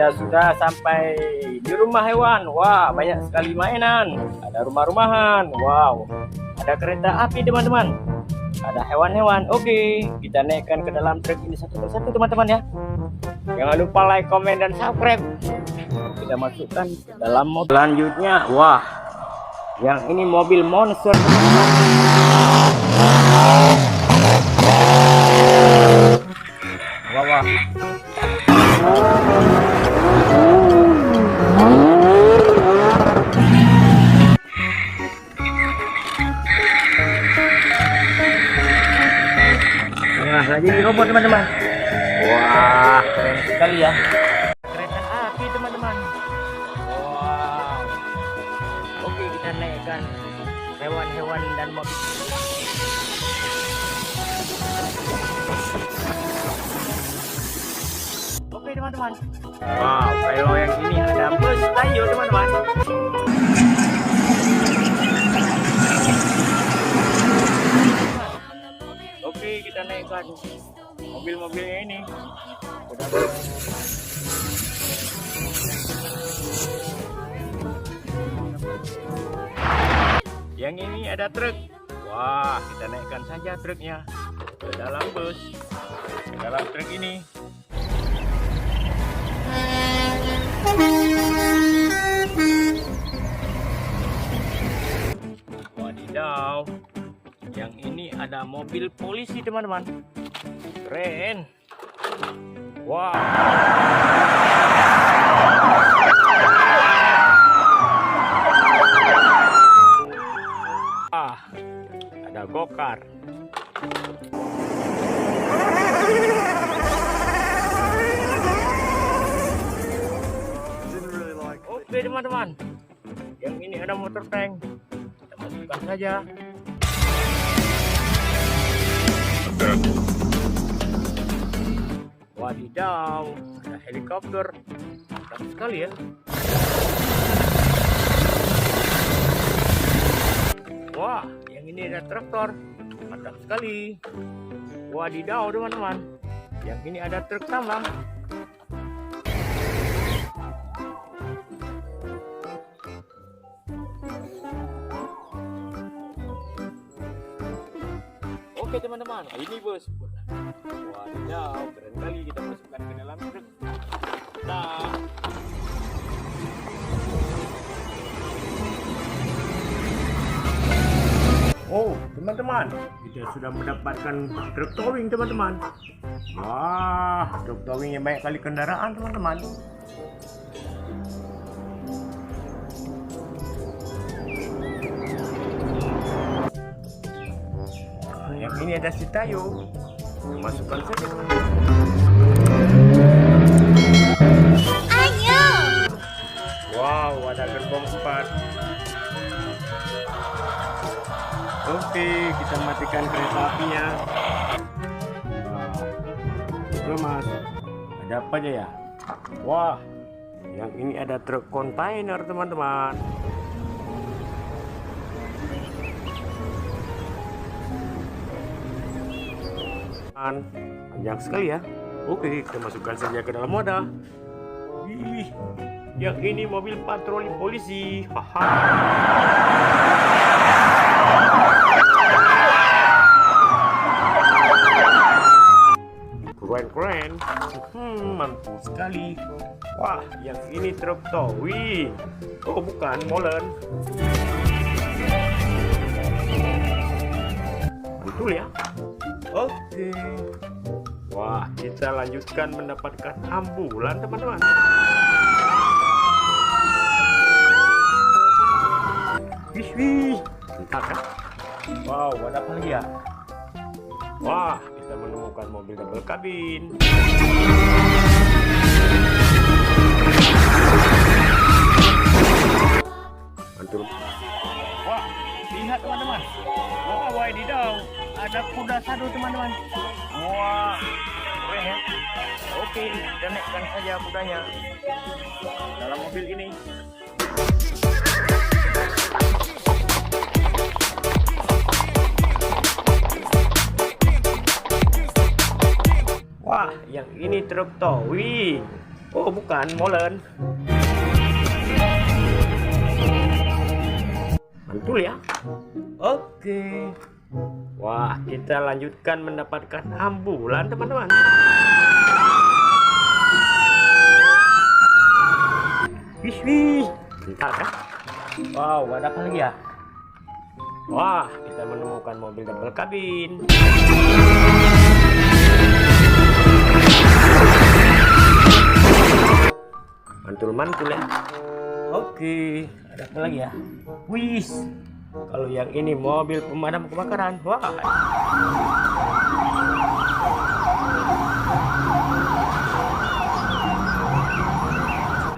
kita sudah sampai di rumah hewan. Wah, banyak sekali mainan. Ada rumah-rumahan. Wow, ada kereta api teman-teman. Ada hewan-hewan. Oke, kita naikkan ke dalam truk ini satu persatu teman-teman ya. Jangan lupa like, komen, dan subscribe. Kita masukkan ke dalam mobil. Selanjutnya, wah, yang ini mobil monster teman-teman. Wah, wah. Nah, lagi di robot teman-teman. Wah, keren sekali ya. Kereta api teman-teman. Wow. Oke, kita naikkan hewan-hewan dan mobil. Oke teman-teman. Wow, kalau yang ini ada bus tayo teman-teman. Oke, kita naikkan mobil-mobilnya ini. Yang ini ada truk. Wah, kita naikkan saja truknya ke dalam bus, ke dalam truk ini. Wadidaw, yang ini ada mobil polisi teman-teman. Keren. Wow. Ah, ada gokar. Oke teman-teman, yang ini ada motor tank. Kita masukkan saja. Wadidaw, ada helikopter. Mantap sekali ya. Wah, yang ini ada traktor. Mantap sekali. Wadidaw teman-teman, yang ini ada truk tambang. Oke teman-teman, ini bus. Wadidaw, keren kali. Kita masukkan ke dalam truk. Nah, oh teman-teman, kita sudah mendapatkan truk towing teman-teman. Wah, truk towingnya banyak kali kendaraan teman-teman. Yang ini ada si tayo. Masukkan saja. Ayo. Wow, ada gerbong 4. Oke, kita matikan kereta apinya. Wow. Mas, ada apa aja ya? Wah, yang ini ada truk kontainer teman-teman. Panjang sekali ya. Oke, kita masukkan saja ke dalam wadah. Wih, yang ini mobil patroli polisi. Haha. Keren. Mantul sekali. Wah, yang ini truk towing. Oh, bukan, molen. Mantul ya. Oke. Wah, kita lanjutkan mendapatkan ambulan teman-teman. Wih, entah kan? Wow, ada apa lagi ya? Wah, kita menemukan mobil double kabin. Mantul. Wah, lihat teman-teman. Wah, wadidaw, ada kuda satu teman-teman. Wah, keren ya. Oke, kita naikkan saja kudanya dalam mobil ini. Wah, yang ini truk towing. Oh, bukan, molen. Mantul ya. Oke. Wah, kita lanjutkan mendapatkan ambulan, teman-teman. Wih, bentar kan? Wow, ada apa lagi ya? Wah, kita menemukan mobil double kabin. Mantul-mantul ya. Oke, ada apa lagi ya? Wih, kalau yang ini mobil pemadam kebakaran. Wah.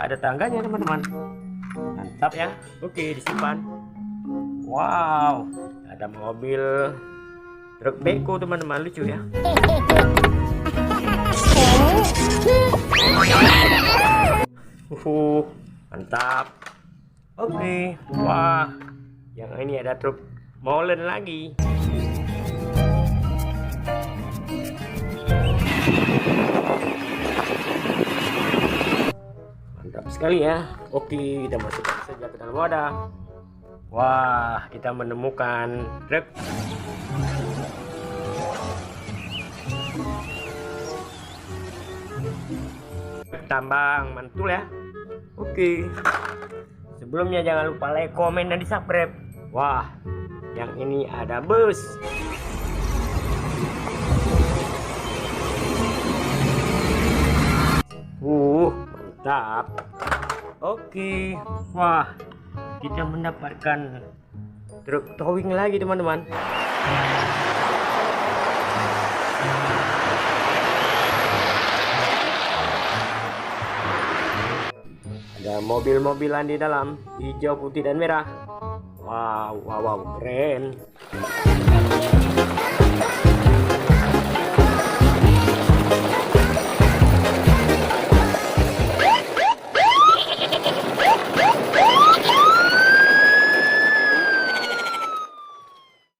Ada tangganya, teman-teman. Mantap ya. Oke, disimpan. Wow, ada mobil truk beko, teman-teman. Lucu ya. Mantap. Oke. Wah, yang ini ada truk molen lagi. Mantap sekali ya. Oke, kita masukkan saja ke dalam wadah. Wah, kita menemukan truk tambang. Mantul ya. Oke. Sebelumnya jangan lupa like, komen, dan di subscribe. Wah, yang ini ada bus. Mantap. Oke. Wah, kita mendapatkan truk towing lagi, teman-teman. Ada mobil-mobilan di dalam, hijau, putih, dan merah. Wow, keren.